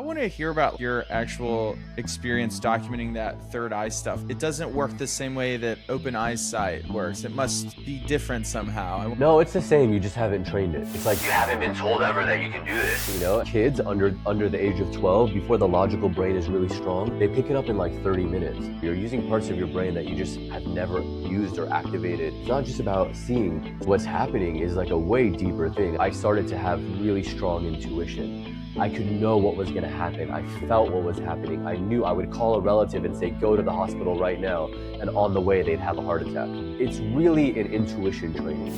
want to hear about your actual experience documenting that third eye stuff. It doesn't work the same way that open eyesight works. It must be different somehow. No, it's the same. You just haven't trained it. It's like you haven't been told ever that you can do this. You know, kids under the age of 12, before the logical brain is really strong, they pick it up in like 30 minutes. You're using parts of your brain that you just have never used or activated. It's not just about seeing. What's happening is like a way deeper thing. I started to have really strong intuition. I could know what was gonna happen. I felt what was happening. I knew I would call a relative and say, go to the hospital right now. And on the way, they'd have a heart attack. It's really an intuition training.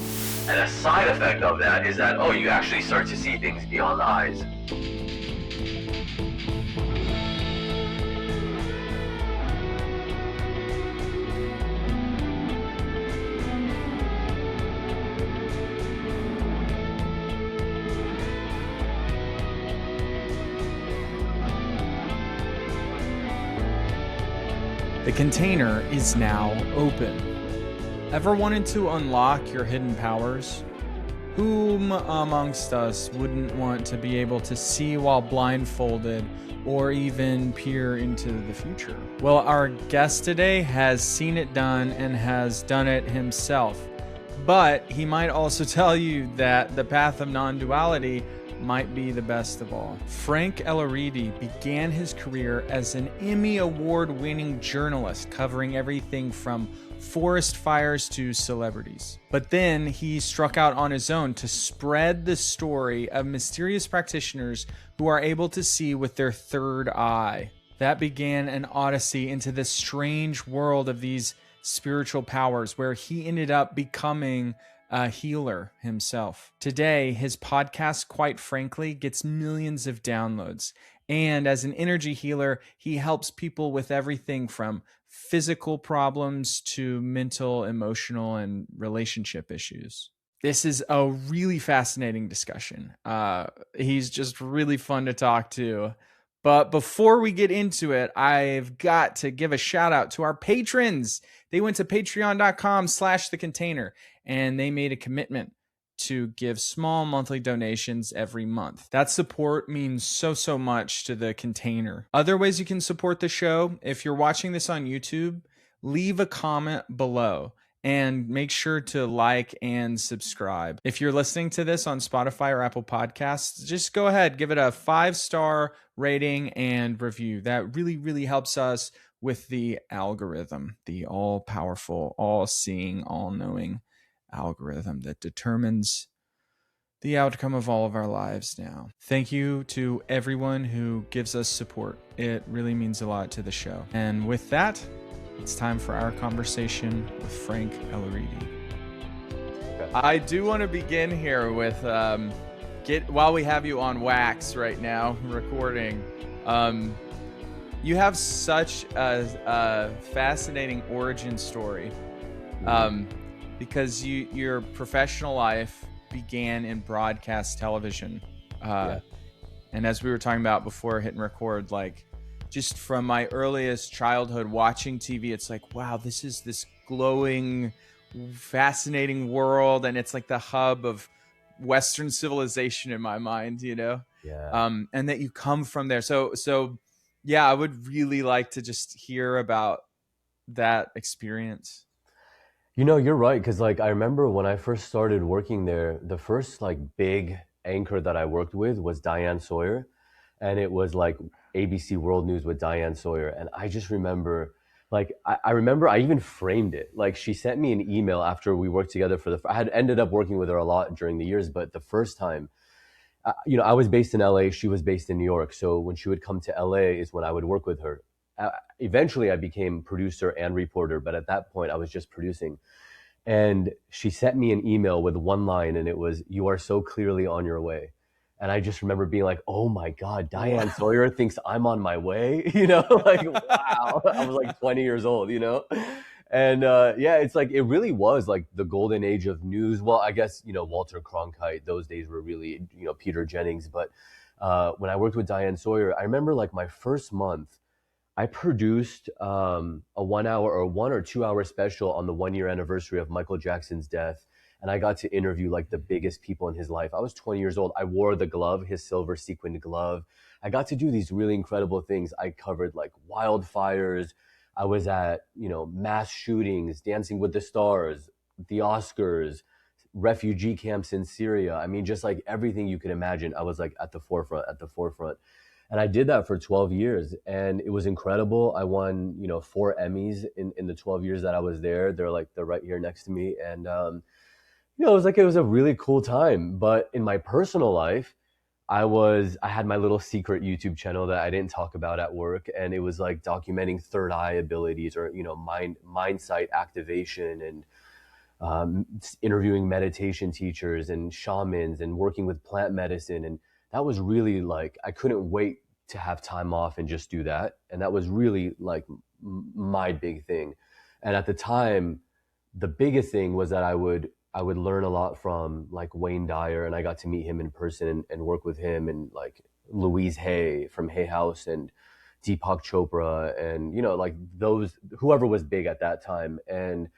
And a side effect of that is that, you actually start to see things beyond the eyes. The container is now open. Ever wanted to unlock your hidden powers? Whom amongst us wouldn't want to be able to see while blindfolded or even peer into the future? Well, our guest today has seen it done and has done it himself. But he might also tell you that the path of non-duality might be the best of all. Frank Elaridi began his career as an Emmy award-winning journalist covering everything from forest fires to celebrities. But then he struck out on his own to spread the story of mysterious practitioners who are able to see with their third eye. That began an odyssey into the strange world of these spiritual powers, where he ended up becoming a healer himself. Today, his podcast, quite frankly, gets millions of downloads. And as an energy healer, he helps people with everything from physical problems to mental, emotional, and relationship issues. This is a really fascinating discussion. He's just really fun to talk to. But before we get into it, I've got to give a shout out to our patrons. They went to patreon.com/thecontainer and they made a commitment to give small monthly donations every month. That support means so much to the container. Other ways you can support the show: if you're watching this on YouTube, leave a comment below and make sure to like and subscribe. If you're listening to this on Spotify or Apple Podcasts, just go ahead, give it a 5-star rating and review. That really helps us with the algorithm, the all-powerful, all-seeing, all-knowing algorithm that determines the outcome of all of our lives now. Thank you to everyone who gives us support. It really means a lot to the show. And with that, it's time for our conversation with Frank Elaridi. I do want to begin here with, while we have you on wax right now, recording, you have such a fascinating origin story, because your professional life began in broadcast television. And as we were talking about before hitting record, like, just from my earliest childhood watching TV, it's like, wow, this is this glowing, fascinating world. And it's like the hub of Western civilization in my mind, you know? Yeah. And that you come from there. So yeah, I would really like to just hear about that experience. You know, you're right. Cause like, I remember when I first started working there, the first like big anchor that I worked with was Diane Sawyer. And it was like ABC World News with Diane Sawyer. And I just remember, like, I remember I even framed it. Like, she sent me an email after we worked together I had ended up working with her a lot during the years, but the first time, I was based in LA, she was based in New York. So when she would come to LA is when I would work with her. Eventually I became producer and reporter, but at that point I was just producing. And she sent me an email with one line, and it was, "You are so clearly on your way." And I just remember being like, oh my God, Diane Sawyer thinks I'm on my way, like, wow. I was like 20 years old, And it's like, it really was like the golden age of news. Well, I guess, Walter Cronkite, those days were really, Peter Jennings. But when I worked with Diane Sawyer, I remember like my first month, I produced a 1 hour or 1 or 2 hour special on the 1 year anniversary of Michael Jackson's death. and I got to interview like the biggest people in his life. I was 20 years old. I wore the glove, his silver sequined glove. I got to do these really incredible things. I covered like wildfires. I was at, mass shootings, Dancing with the Stars, the Oscars, refugee camps in Syria. I mean, just like everything you can imagine, I was like at the forefront. And I did that for 12 years and it was incredible. I won, 4 Emmys in the 12 years that I was there. They're right here next to me. And, it was a really cool time. But in my personal life, I had my little secret YouTube channel that I didn't talk about at work, and it was like documenting third eye abilities or mind sight activation and interviewing meditation teachers and shamans and working with plant medicine. And that was really like I couldn't wait to have time off and just do that. And that was really like my big thing. And at the time, the biggest thing was that I would learn a lot from like Wayne Dyer, and I got to meet him in person and work with him, and like Louise Hay from Hay House and Deepak Chopra, and like those whoever was big at that time. And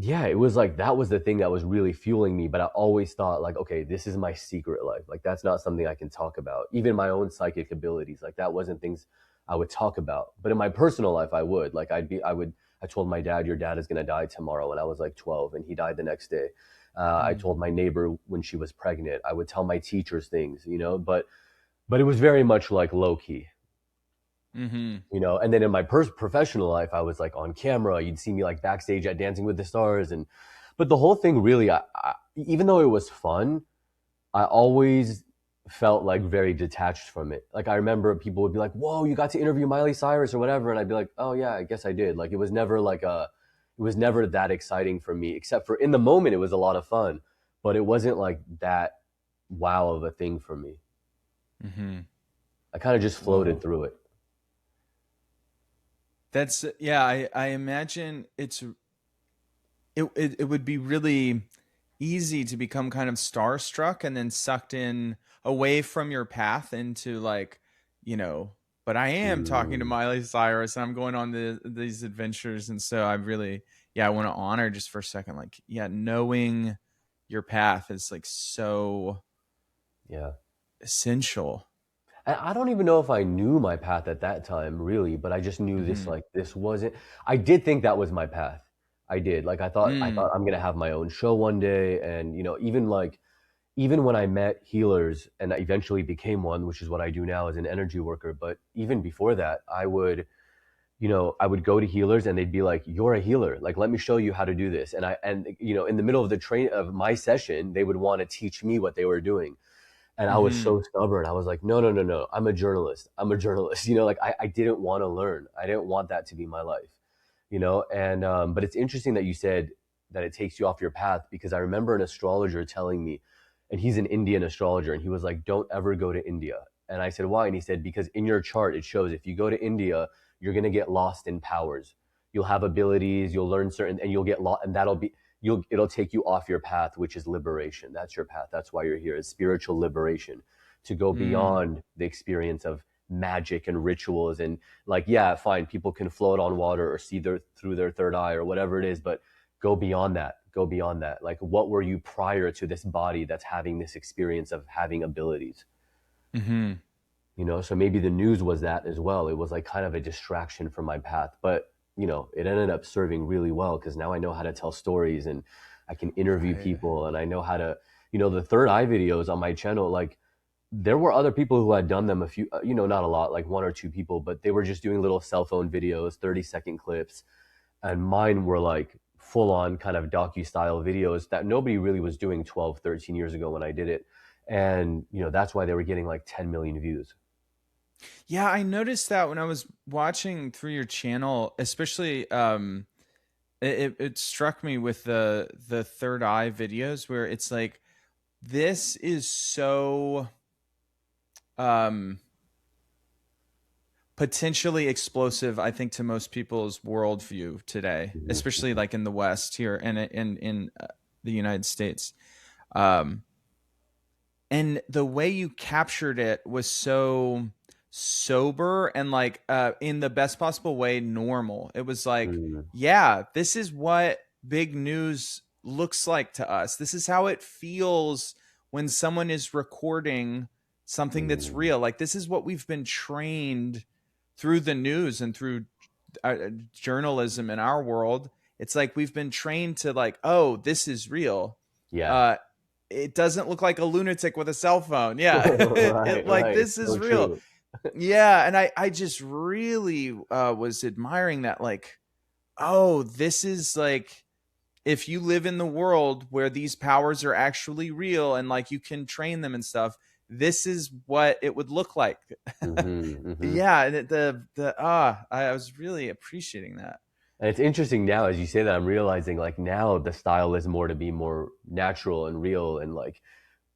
yeah, it was like that was the thing that was really fueling me. But I always thought like, okay, this is my secret life. Like that's not something I can talk about. Even my own psychic abilities, like that wasn't things I would talk about. But in my personal life, I would. Like I told my dad, your dad is gonna die tomorrow, and I was like 12, and he died the next day. I Mm. told my neighbor when she was pregnant. I would tell my teachers things, but it was very much like low key. Mm-hmm. And then in my professional life, I was like on camera. You'd see me like backstage at Dancing with the Stars. But the whole thing really, even though it was fun, I always felt like very detached from it. Like I remember people would be like, whoa, you got to interview Miley Cyrus or whatever. And I'd be like, oh yeah, I guess I did. Like it was never that exciting for me, except for in the moment, it was a lot of fun, but it wasn't like that wow of a thing for me. Mm-hmm. I kind of just floated Whoa. through it. That's yeah, I imagine it would be really easy to become kind of starstruck and then sucked in away from your path into like, you know, but I am talking to Mm. Miley Cyrus and I'm going on these adventures. And so I really, yeah, I want to honor just for a second, like, yeah, knowing your path is like so Yeah. essential. I don't even know if I knew my path at that time, really, but I just knew this Hmm. like this wasn't. I did think that was my path. I did. Like I thought Mm. I'm gonna have my own show one day, and even when I met healers and I eventually became one, which is what I do now as an energy worker. But even before that, I would go to healers and they'd be like, "You're a healer. Like, let me show you how to do this." And in the middle of the train of my session, they would want to teach me what they were doing. And I was Hmm. so stubborn. I was like, no, no, no, no. I'm a journalist. I'm a journalist. Like I didn't want to learn. I didn't want that to be my life. And but it's interesting that you said that it takes you off your path, because I remember an astrologer telling me, and he's an Indian astrologer, and he was like, don't ever go to India. And I said, why? And he said, because in your chart it shows if you go to India, you're gonna get lost in powers. You'll have abilities, you'll learn certain, and you'll get lost, and it'll take you off your path, which is liberation. That's your path. That's why you're here. It's spiritual liberation, to go Mm. beyond the experience of magic and rituals. And like, yeah, fine, people can float on water or see through their third eye or whatever it is, but go beyond that. Go beyond that. Like, what were you prior to this body that's having this experience of having abilities? Hmm. So maybe the news was that as well. It was like kind of a distraction from my path, but it ended up serving really well, because now I know how to tell stories and I can interview Right. people, and I know how to, the third eye videos on my channel. Like, there were other people who had done them, a few, not a lot, like one or two people, but they were just doing little cell phone videos, 30-second clips. And mine were like full on kind of docu style videos that nobody really was doing 12, 13 years ago when I did it. And, that's why they were getting like 10 million views. Yeah, I noticed that when I was watching through your channel, especially it struck me with the third eye videos where it's like this is so um potentially explosive, I think, to most people's worldview today, Mhm. especially like in the West here and in the United States. Um, and the way you captured it was so sober and like in the best possible way normal. It was like, Mm, yeah, this is what big news looks like to us. This is how it feels when someone is recording something that's Mm, real. Like, this is what we've been trained through the news and through journalism in our world. It's like we've been trained to, like, oh, this is real. yeah. uh it doesn't look like a lunatic with a cell phone. Yeah. Right, Like, right. It's this so is real. true. Yeah, and I just really was admiring that, like, oh, this is like, if you live in the world where these powers are actually real and like you can train them and stuff, this is what it would look like. Hmm. Yeah, and I was really appreciating that. And it's interesting now as you say that, I'm realizing like now the style is more to be more natural and real, and like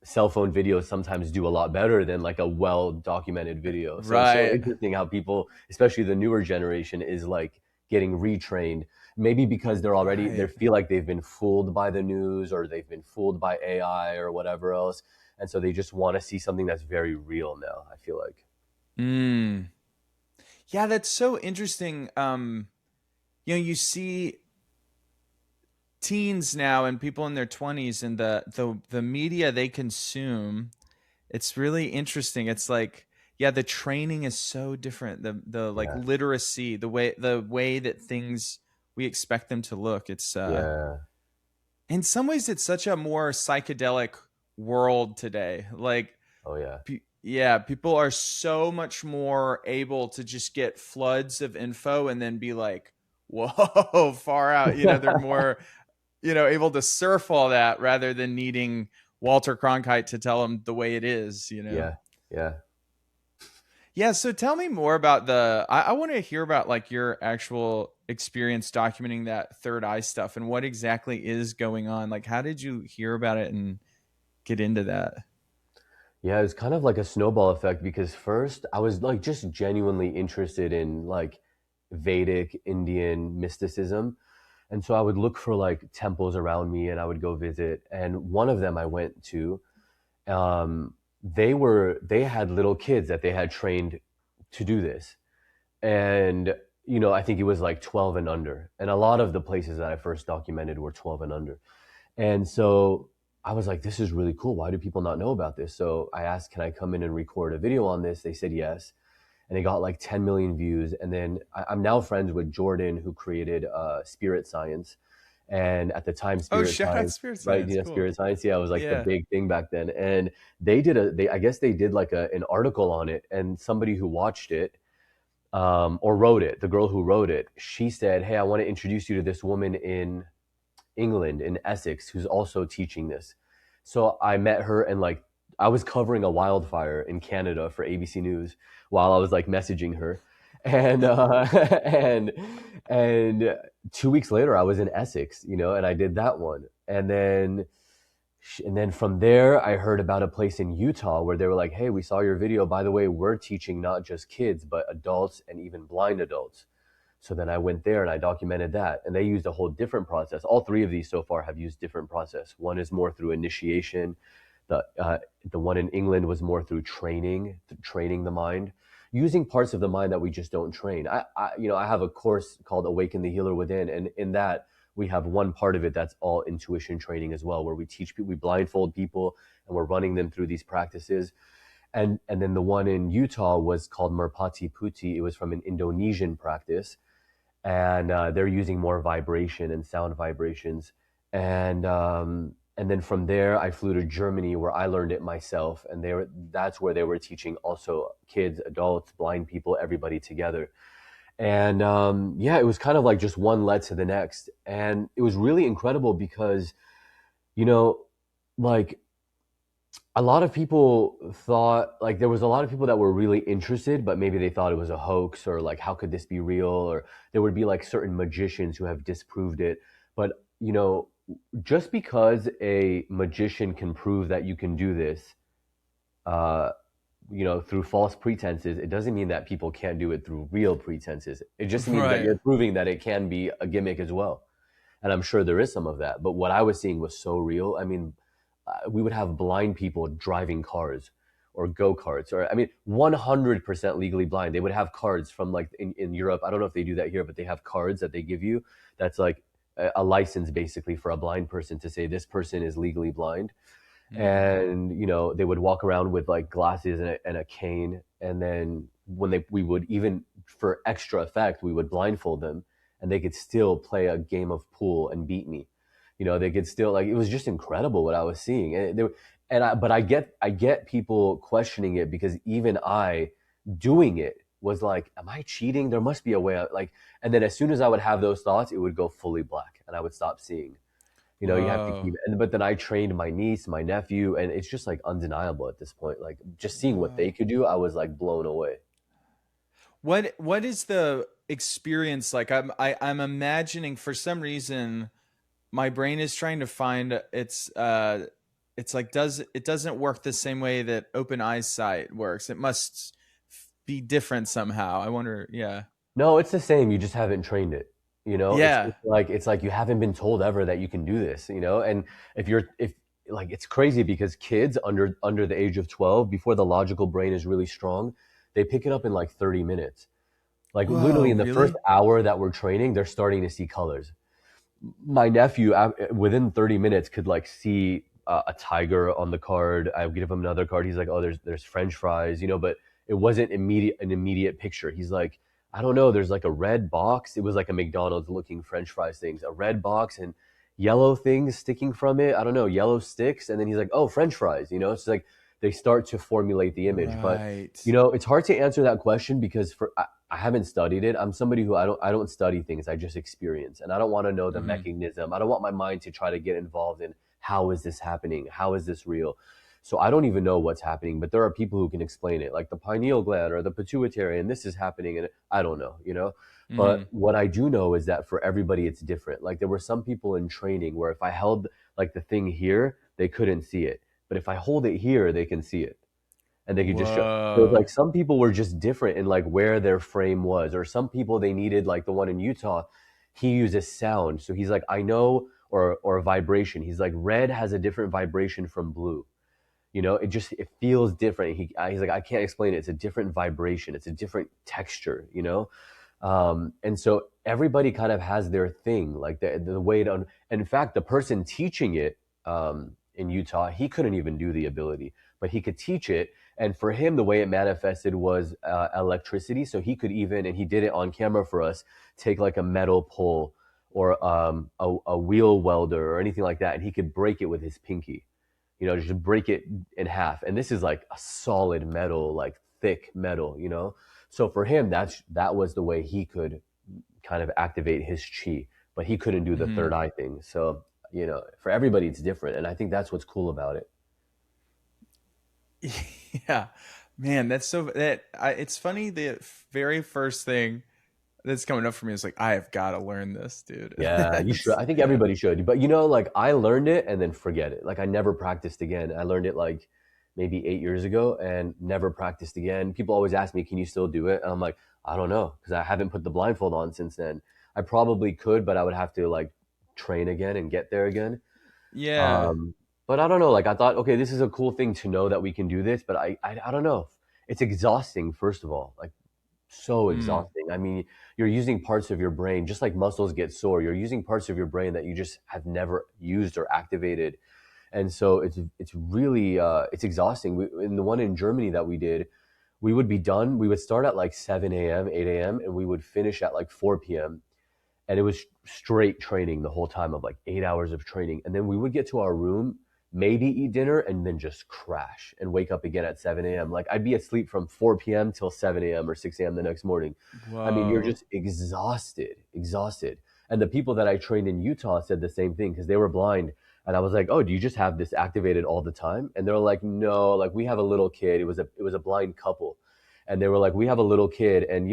cell phone videos sometimes do a lot better than like a well documented video. So it's so Right. interesting how people, especially the newer generation, is like getting retrained. Maybe because they Right. feel like they've been fooled by the news or they've been fooled by AI or whatever else. And so they just want to see something that's very real now, I feel like. Mm. Yeah, that's so interesting. You see teens now and people in their 20s, and the media they consume. It's really interesting. It's like, yeah, the training is so different. The like Yeah. literacy, the way that things, we expect them to look. It's Yeah. in some ways it's such a more psychedelic world today. Like, Oh yeah. yeah, people are so much more able to just get floods of info and then be like, whoa, far out. They're more, able to surf all that rather than needing Walter Cronkite to tell them the way it is. Yeah. Yeah. Yeah, so tell me more about I want to hear about, like, your actual experience documenting that third eye stuff and what exactly is going on. Like, how did you hear about it and get into that? Yeah, it's kind of like a snowball effect because first I was like just genuinely interested in like Vedic Indian mysticism. And so I would look for like temples around me and I would go visit. And one of them I went to, they had little kids that they had trained to do this. And I think it was like 12 and under. And a lot of the places that I first documented were 12 and under. And so I was like, this is really cool. Why do people not know about this? So I asked, can I come in and record a video on this? They said yes. And it got like 10 million views. And then I'm now friends with Jordan, who created Spirit Science. And at the time, Oh, Spirit shout out Science, Spirit right? Science. Cool. Spirit Science, yeah, it was like the Yeah. big thing back then. And I guess they did like an article on it. And somebody who watched it, or wrote it, the girl who wrote it, she said, hey, I want to introduce you to this woman in England, in Essex, who's also teaching this. So I met her, and like I was covering a wildfire in Canada for ABC News while I was like messaging her. And and and 2 weeks later I was in Essex, and I did that one. And then from there I heard about a place in Utah where they were like, "Hey, we saw your video. By the way, we're teaching not just kids, but adults and even blind adults." So then I went there and I documented that. And they used a whole different process. All three of these so far have used different process. One is more through initiation. The one in England was more through training the mind, using parts of the mind that we just don't train. I have a course called Awaken the Healer Within, and in that we have one part of it that's all intuition training as well, where we teach people, we blindfold people, and we're running them through these practices. And then the one in Utah was called Merpati Puti. It was from an Indonesian practice, and they're using more vibration and sound vibrations. And then from there, I flew to Germany where I learned it myself, and that's where they were teaching also kids, adults, blind people, everybody together. And yeah, it was kind of like just one led to the next, and it was really incredible because you know, like a lot of people thought like there was a lot of people that were really interested, but maybe they thought it was a hoax or like how could this be real? Or there would be like certain magicians who have disproved it. But just because a magician can prove that you can do this, uh, through false pretenses, it doesn't mean that people can't do it through real pretenses. It just means that Right. you're proving that it can be a gimmick as well. And I'm sure there is some of that. But what I was seeing was so real. I mean, we would have blind people driving cars or go-karts, or I mean 100% legally blind. They would have cards from like in Europe. I don't know if they do that here, but they have cards that they give you that's like a license basically for a blind person to say this person is legally blind. Mm. And they would walk around with like glasses and a cane, and then when we would, even for extra effect, we would blindfold them, and they could still play a game of pool and beat me. They could still, like, it was just incredible what I was seeing. But I get people questioning it, because even I doing it was like, am I cheating? There must be a way like, and then as soon as I would have those thoughts, it would go fully black and I would stop seeing. You have to keep, Whoa. but then I trained my niece, my nephew, and it's just like undeniable at this point. Like, just seeing what they Whoa. could do, I was like blown away. What is the experience like? I'm imagining, for some reason my brain is trying to find it's like, doesn't work the same way that open eyesight works. It must be different somehow. I wonder. Yeah. No, it's the same. You just haven't trained it. It's, Yeah. it's like you haven't been told ever that you can do this. And if like, it's crazy because kids under the age of 12, before the logical brain is really strong, they pick it up in like 30 minutes. Like, literally Whoa, in the first really? hour that we're training, they're starting to see colors. My nephew, within 30 minutes, could like see a tiger on the card. I would give him another card. He's like, oh, there's French fries, but it wasn't an immediate picture. He's like, I don't know, there's like a red box. It was like a McDonald's looking French fries things, a red box and yellow things sticking from it. I don't know, yellow sticks. And then he's like, oh, French fries. It's like they start to formulate the image. But Right. it's hard to answer that question because I haven't studied it. I'm somebody who I don't study things. I just experience, and I don't want to know the Hmm. mechanism. I don't want my mind to try to get involved in how is this happening? How is this real? So I don't even know what's happening, but there are people who can explain it, like the pineal gland or the pituitary, and this is happening, and I don't know. Hmm. But what I do know is that for everybody, it's different. Like, there were some people in training where if I held like the thing here, they couldn't see it, but if I hold it here, they can see it and they could just show. So it's like Whoa. some people were just different in like where their frame was, or some people they needed, like the one in Utah, he uses sound. So he's like, I know, or vibration. He's like, red has a different vibration from blue. It feels different. He's like, I can't explain it. It's a different vibration. It's a different texture. And so everybody kind of has their thing, like the way to. And in fact, the person teaching it in Utah, he couldn't even do the ability, but he could teach it. And for him, the way it manifested was electricity. So he could even, and he did it on camera for us, take like a metal pole or a wheel welder or anything like that, and he could break it with his pinky. Just break it in half. And this is like a solid metal, like thick metal. So for him, that was the way he could kind of activate his chi, but he couldn't do the third Hmm. eye thing. So, for everybody, it's different. And I think that's what's cool about it. Yeah. Man, that's so it's funny. The very first thing that's coming up for me is like, I have got to learn this, dude. Yeah, you should. I think Yeah. everybody should. But like, I learned it and then forget it. Like, I never practiced again. I learned it like maybe 8 years ago and never practiced again. People always ask me, "Can you still do it?" And I'm like, I don't know, because I haven't put the blindfold on since then. I probably could, but I would have to like train again and get there again. Yeah. Um, but I don't know. Like, I thought, okay, this is a cool thing to know that we can do this, but I don't know. It's exhausting, first of all. Like, so Mm. exhausting. I mean, you're using parts of your brain, just like muscles get sore. You're using parts of your brain that you just have never used or activated, and so it's really it's exhausting. In the one in Germany that we did, we would be done. We would start at like 7 a.m., 8 a.m., and we would finish at like 4 p.m. And it was straight training the whole time, of like 8 hours of training. And then we would get to our room, maybe eat dinner, and then just crash and wake up again at 7 a.m. Like, I'd be asleep from 4 p.m. till 7 a.m. or 6 a.m. the next morning. I mean, you're Whoa. just exhausted, exhausted. And the people that I trained in Utah said the same thing because they were blind. And I was like, "Oh, do you just have this activated all the time?" And they're like, "No, like, we have a little kid." It was a blind couple, and they were like, "We have a little kid, and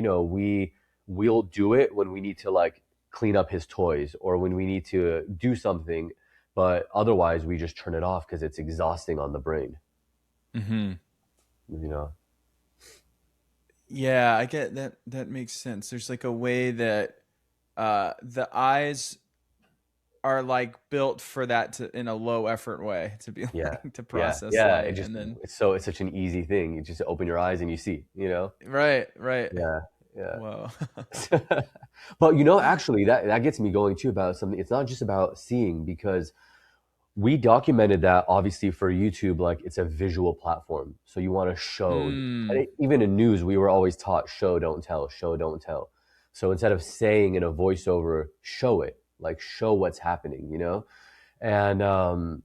we'll do it when we need to like clean up his toys or when we need to do something, but otherwise we just turn it off because it's exhausting on the brain." Hmm. you know Yeah, I get that. That makes sense. There's like a way that the eyes are like built for that, to in a low effort way, to be yeah, like, to yeah, process yeah, it light, just and then it's such an easy thing. You just open your eyes and you see. right, right. Yeah, Yeah. Whoa. But you know, actually, that gets me going too about something. It's not just about seeing, because we documented that obviously for YouTube, like it's a visual platform. So you want to show, Mm. even in news, we were always taught show, don't tell, show, don't tell. So instead of saying in a voiceover, show it, like show what's happening, you know? And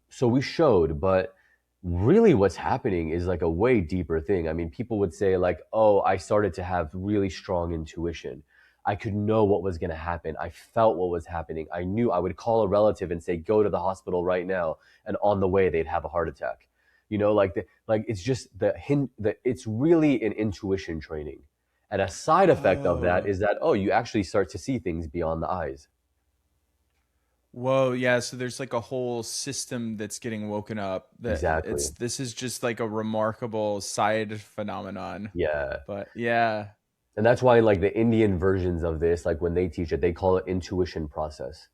so we showed, but really what's happening is like a way deeper thing. I mean, people would say, like, oh, I started to have really strong intuition. I could know what was going to happen. I felt what was happening. I knew. I would call a relative and say, go to the hospital right now. And on the way, they'd have a heart attack. You know, like it's just the hint that it's really an intuition training. And a side effect of that Oh. is that, oh, you actually start to see things beyond the eyes. Whoa, yeah, so there's like a whole system that's getting woken up that Exactly. it's this is just like a remarkable side phenomenon. Yeah. But yeah. And that's why like the Indian versions of this, like when they teach it, they call it intuition process.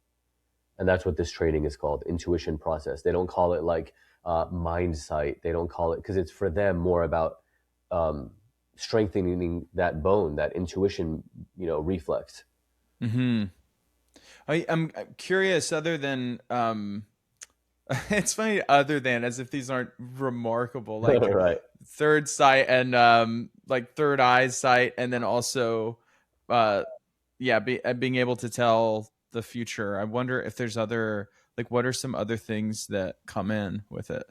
And that's what this training is called, intuition process. They don't call it like mind sight. They don't call it, because it's for them more about um, strengthening that bone, that intuition, reflex. Mhm. I'm curious other than it's funny other than as if these aren't remarkable like Right. third sight and like third eyes sight and then also uh yeah being able to tell the future. I wonder if there's other like what are some other things that come in with it.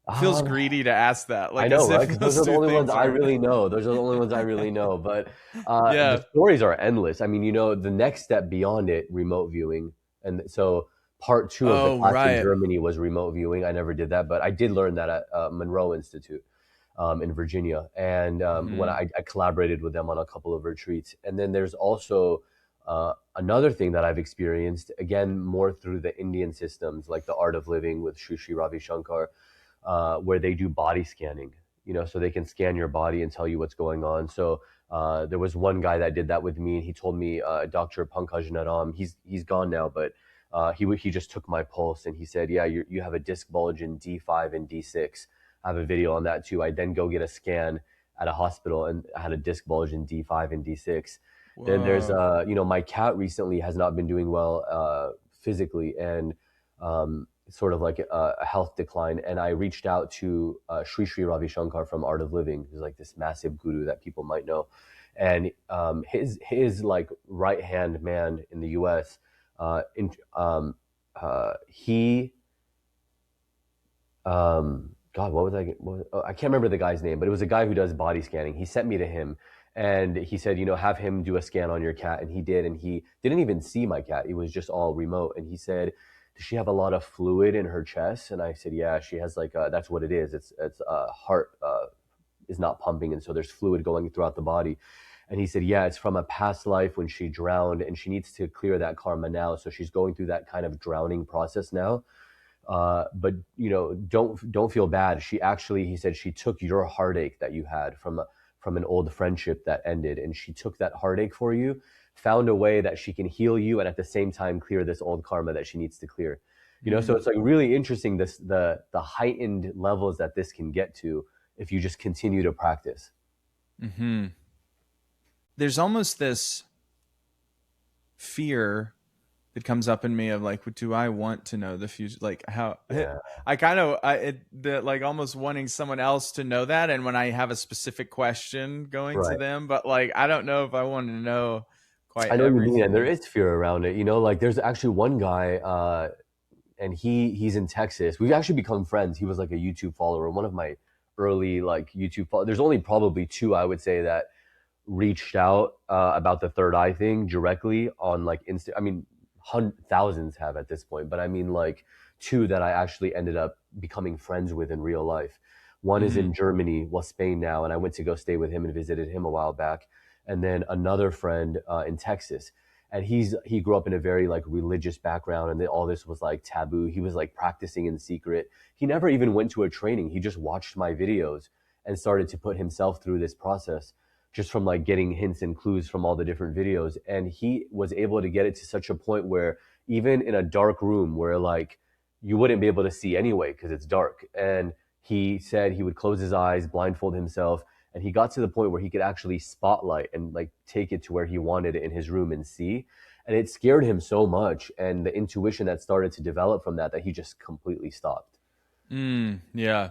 It feels Um, greedy to ask that I like know, as right? if Because those those are the two only ones things I aren't. really know. Those are the only ones I really know. But the Yeah. stories are endless. I mean, the next step beyond it, remote viewing. And so part two of the Oh class in right. Germany was remote viewing. I never did that, but I did learn that at Monroe Institute in Virginia. And when Hmm. I collaborated with them on a couple of retreats. And then there's also another thing that I've experienced, again, more through the Indian systems, like the Art of Living with Sri Sri Ravi Shankar, where they do body scanning, so they can scan your body and tell you what's going on. So there was one guy that did that with me, and he told me, Dr. Pankaj Naram, he's gone now, but he just took my pulse and he said, yeah, you have a disc bulge in D5 and D6. I have a video on that too. I then go get a scan at a hospital and I had a disc bulge in D5 and D6. Then there's, Whoa. my cat recently has not been doing well physically, and sort of like a health decline. And I reached out to Sri Sri Ravi Shankar from Art of Living, who's like this massive guru that people might know. And his like right hand man in the U.S. He God, what was I? I can't remember the guy's name, but it was a guy who does body scanning. He sent me to him, and he said, have him do a scan on your cat, and he did, and he didn't even see my cat. It was just all remote, and he said, does she have a lot of fluid in her chest? And I said, yeah, she has like that's what it is. It's heart is not pumping, and so there's fluid going throughout the body. And he said, yeah, it's from a past life when she drowned, and she needs to clear that karma now. So she's going through that kind of drowning process now. But don't feel bad. She actually, he said, she took your heartache that you had from an old friendship that ended, and she took that heartache for you, found a way that she can heal you, and at the same time clear this old karma that she needs to clear. So Mm. it's like really interesting, the heightened levels that this can get to if you just continue to practice. Hmm. There's almost this fear that comes up in me of like, do I want to know the future? Like how Yeah, I kind of like almost wanting someone else to know that, and when I have a specific question going to right. them, but like I don't know if I want to know quite I know what you mean, and there everything. is fear around it. Like there's actually one guy, and he's in Texas. We've actually become friends. He was like a YouTube follower, one of my early like YouTube followers. There's only probably two, I would say, that reached out about the third eye thing directly on like Insta. I mean, thousands have at this point, but I mean like two that I actually ended up becoming friends with in real life. One is Hmm. in Germany, well, Spain now, and I went to go stay with him and visited him a while back. And then another friend in Texas, and he grew up in a very like religious background, and then all this was like taboo. He was like practicing in secret. He never even went to a training. He just watched my videos and started to put himself through this process, just from like getting hints and clues from all the different videos. And he was able to get it to such a point where even in a dark room where like you wouldn't be able to see anyway because it's dark, and he said he would close his eyes, blindfold himself, and he got to the point where he could actually spotlight and like take it to where he wanted it in his room and see. And it scared him so much, and the intuition that started to develop from that he just completely stopped. Yeah.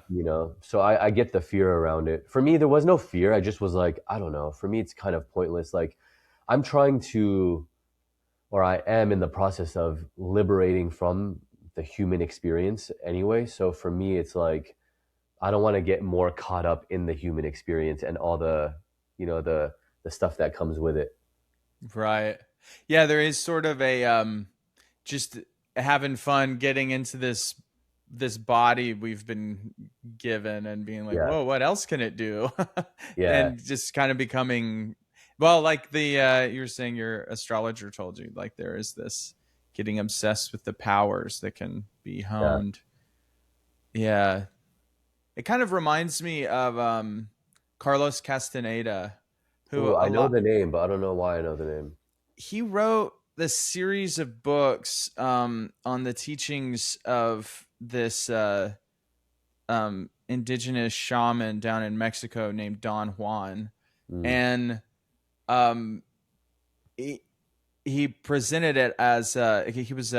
So I get the fear around it. For me, there was no fear. I just was like, I don't know. For me, it's kind of pointless. Like, I'm trying to, or I am in the process of liberating from the human experience anyway. So for me, it's like, I don't want to get more caught up in the human experience and all the stuff that comes with it. Right. Yeah, there is sort of a just having fun getting into this body we've been given and being like, Yeah. whoa, what else can it do? Yeah. And just kind of becoming, well, like the you were saying your astrologer told you, like there is this getting obsessed with the powers that can be Yeah. honed. Yeah. It kind of reminds me of Carlos Castaneda, who Ooh, a I know lot the name, but I don't know why I know the name. he wrote this series of books on the teachings of this indigenous shaman down in Mexico named Don Juan, Mm, and um, he, he presented it as he was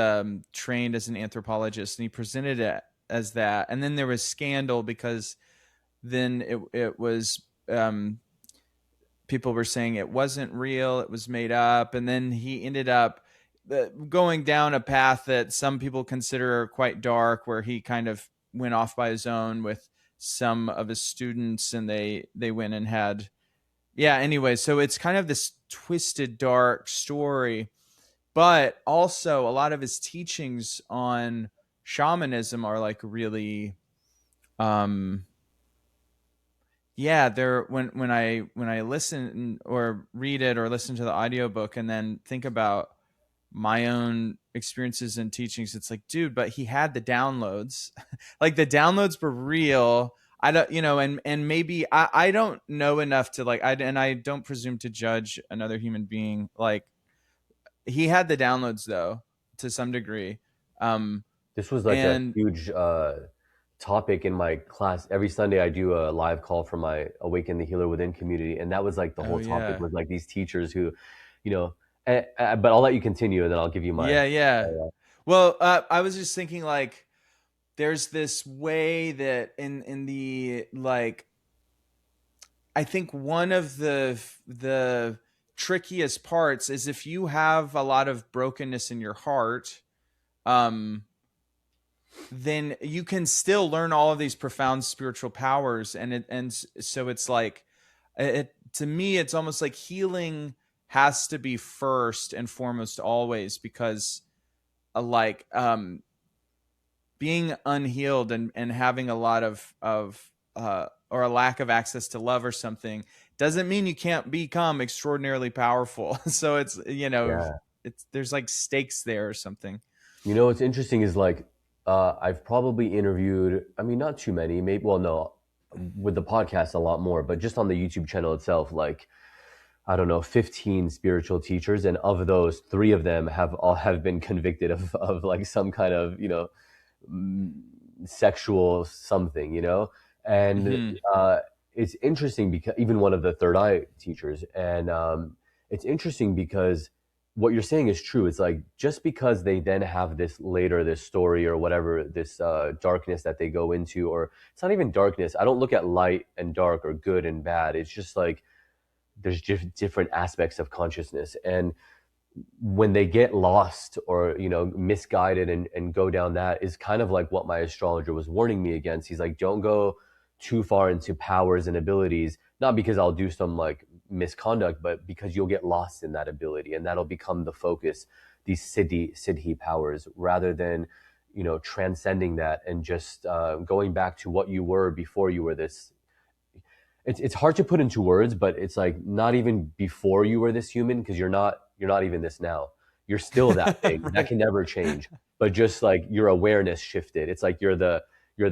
trained as an anthropologist, and he presented it as that. And then there was scandal because then it was people were saying it wasn't real, it was made up, and then he ended up going down a path that some people consider quite dark, where he kind of went off by his own with some of his students, and they went and had anyway. So it's kind of this twisted, dark story, but also a lot of his teachings on shamanism are like really um they're when I listen or read it or listen to the audiobook and then think about my own experiences and teachings, it's like, dude, but he had the downloads. Like the downloads were real. I don't, and maybe I don't know enough to like, I don't presume to judge another human being. Like he had the downloads though, to some degree. Um, This was like a and huge topic in my class. Every Sunday, I do a live call for my Awaken the Healer Within community, and that was like the oh whole topic yeah, was like these teachers who, you know. But I'll let you continue, and then I'll give you my. yeah. Uh, Well, I was just thinking like, there's this way that in the like, I think one of the trickiest parts is if you have a lot of brokenness in your heart, um then you can still learn all of these profound spiritual powers, so it's like, it to me it's almost like healing has to be first and foremost always, because like being unhealed and having a lot of or a lack of access to love or something doesn't mean you can't become extraordinarily powerful. So it's, yeah. it's there's like stakes there or something. What's interesting is like I've probably interviewed. I mean, not too many. Maybe well, no, with the podcast a lot more, but just on the YouTube channel itself, like I don't know, 15 spiritual teachers, and of those, three of them have been convicted of like some kind of mm, sexual something, and Hmm. uh, it's interesting because even one of the third eye teachers, and it's interesting because what you're saying is true. It's like just because they then have this later, this story or whatever, this darkness that they go into, or it's not even darkness. I don't look at light and dark or good and bad. It's just like there's just different aspects of consciousness, and when they get lost or misguided and go down, that is kind of like what my astrologer was warning me against. He's like, don't go too far into powers and abilities, not because I'll do some like misconduct, but because you'll get lost in that ability and that'll become the focus, these siddhi powers, rather than transcending that and just going back to what you were before you were this. It's hard to put into words, but it's like not even before you were this human, because you're not even this now. You're still that thing. That Right. can never change. But just like your awareness shifted. It's like you're the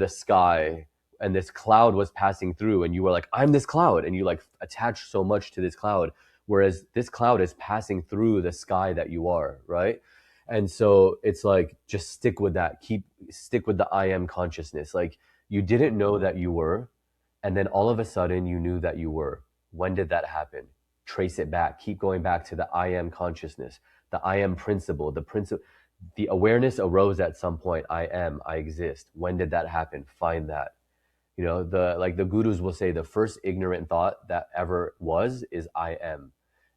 sky, and this cloud was passing through and you were like, I'm this cloud, and you like attach so much to this cloud, whereas this cloud is passing through the sky that you are, right? And so it's like just stick with that. Stick with the I am consciousness. Like you didn't know that you were, And then all of a sudden you knew that you were. When did that happen? Trace it back. Keep going back to the I am consciousness, the I am principle, the awareness arose at some point. I am, I exist. When did that happen? Find that. The gurus will say the first ignorant thought that ever was is I am.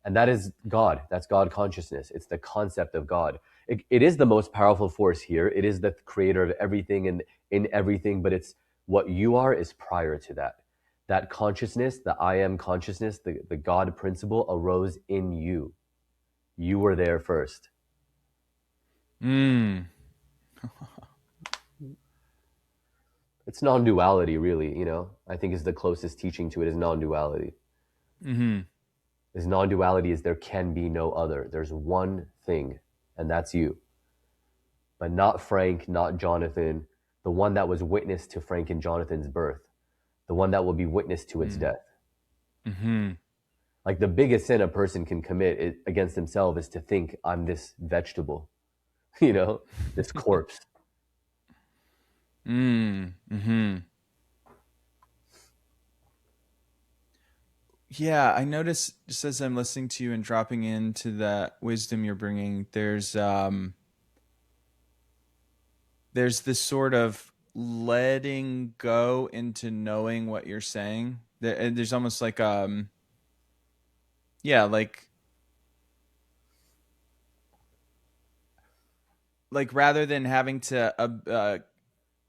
And that is God. That's God consciousness. It's the concept of God. It is the most powerful force here. It is the creator of everything and in everything, but it's what you are is prior to that. That consciousness, the I am consciousness, the God principle arose in you. You were there first. Mm. It's non-duality, really. I think is the closest teaching to it is non-duality. Mm-hmm. Is non-duality is there can be no other. There's one thing, and that's you. But not Frank, not Jonathan, the one that was witness to Frank and Jonathan's birth, the one that will be witness to its death. Mm-hmm. Like the biggest sin a person can commit against himself is to think I'm this vegetable, this corpse. Mm-hmm. Yeah, I notice just as I'm listening to you and dropping into that wisdom you're bringing, there's this sort of letting go into knowing what you're saying. There's almost like yeah, like rather than having to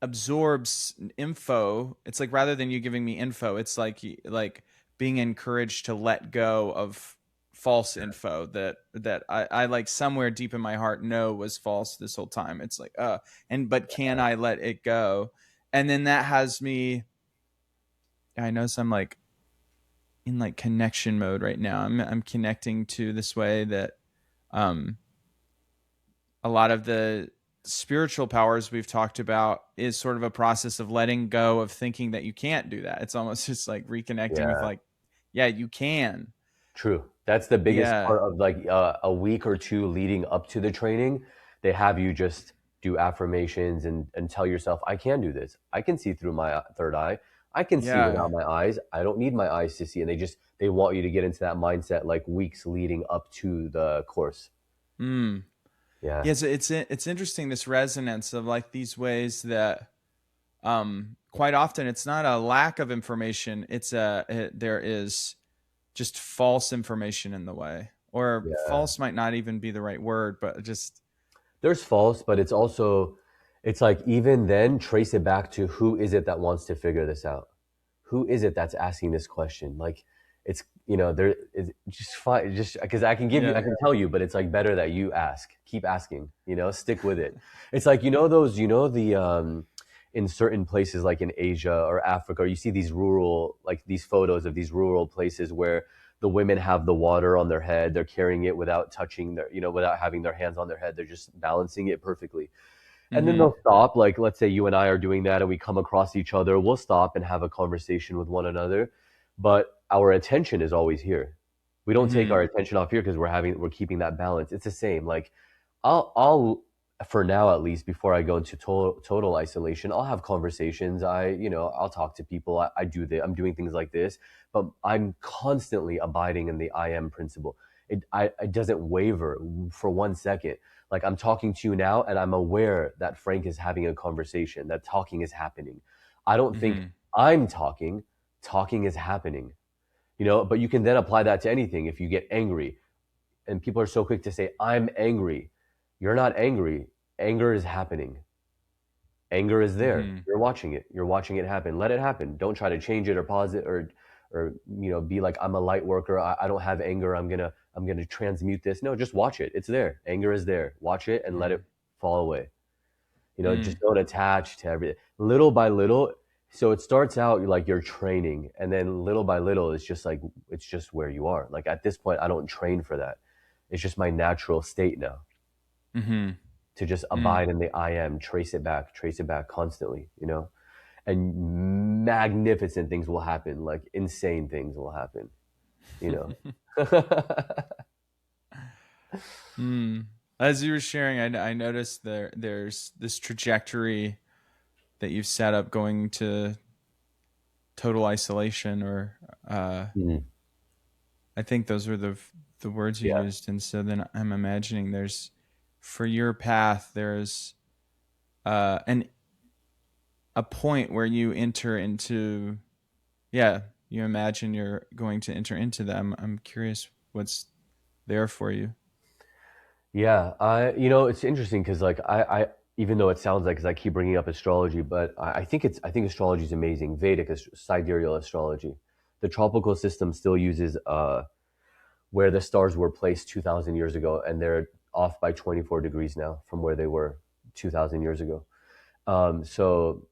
absorbs info. It's like rather than you giving me info, it's like being encouraged to let go of false info that I like somewhere deep in my heart know was false this whole time. It's like but can I let it go? And then that has me. I notice I'm like in like connection mode right now. I'm connecting to this way that um a lot of the spiritual powers we've talked about is sort of a process of letting go of thinking that you can't do that. It's almost just like reconnecting with Yeah, like, yeah, you can. true. That's the biggest Yeah. part of like a week or two leading up to the training. They have you just do affirmations and tell yourself, I can do this. I can see through my third eye. I can see Yeah. without my eyes. I don't need my eyes to see. And they want you to get into that mindset like weeks leading up to the course. Mm. Yeah. Yes, it's interesting this resonance of like these ways that quite often it's not a lack of information, there is just false information in the way. Or Yeah. false might not even be the right word, but just There's false, but it's like even then, trace it back to who is it that wants to figure this out? Who is it that's asking this question? Like, there is just fine, just because I yeah. can tell you, but it's like better that you ask, keep asking, stick with it. It's like, in certain places like in Asia or Africa, you see these like these photos of these rural places where the women have the water on their head. They're carrying it without touching without having their hands on their head. They're just balancing it perfectly. And then Mm-hmm. they'll stop. Like, let's say you and I are doing that and we come across each other. We'll stop and have a conversation with one another. But our attention is always here. We don't take Mm-hmm. our attention off here because we're keeping that balance. It's the same. Like, I'll for now at least before I go into total isolation, I'll have conversations. I'll talk to people. I do I'm doing things like this, but I'm constantly abiding in the I am principle. It doesn't waver for 1 second. Like I'm talking to you now and I'm aware that Frank is having a conversation, that talking is happening. I don't think Mm-hmm. I'm talking is happening. But you can then apply that to anything. If you get angry, and people are so quick to say, I'm angry. You're not angry. Anger is happening. Anger is there. Mm-hmm. You're watching it. You're watching it happen. Let it happen. Don't try to change it or pause it or be like I'm a light worker. I don't have anger. I'm gonna transmute this. No, just watch it. It's there. Anger is there. Watch it and let it fall away. Mm-hmm. Just don't attach to everything. Little by little. So it starts out like you're training, and then little by little, it's just where you are. Like at this point, I don't train for that. It's just my natural state now Mm-hmm. to just Mm. abide in the I am, trace it back constantly, and magnificent things will happen, like insane things will happen, you know. Mm. As you were sharing, I noticed there's this trajectory that you've set up going to total isolation, or uh, Mhm. I think those were the words you Yeah. used. And so then I'm imagining there's, for your path, there's an a point where you enter into, yeah, you imagine you're going to enter into them. I'm curious what's there for you. Yeah, it's interesting because like even though it sounds like, because I keep bringing up astrology, but I think astrology is amazing. Vedic sidereal astrology, the tropical system still uses where the stars were placed 2,000 years ago, and they're off by 24 degrees now from where they were 2,000 years ago. So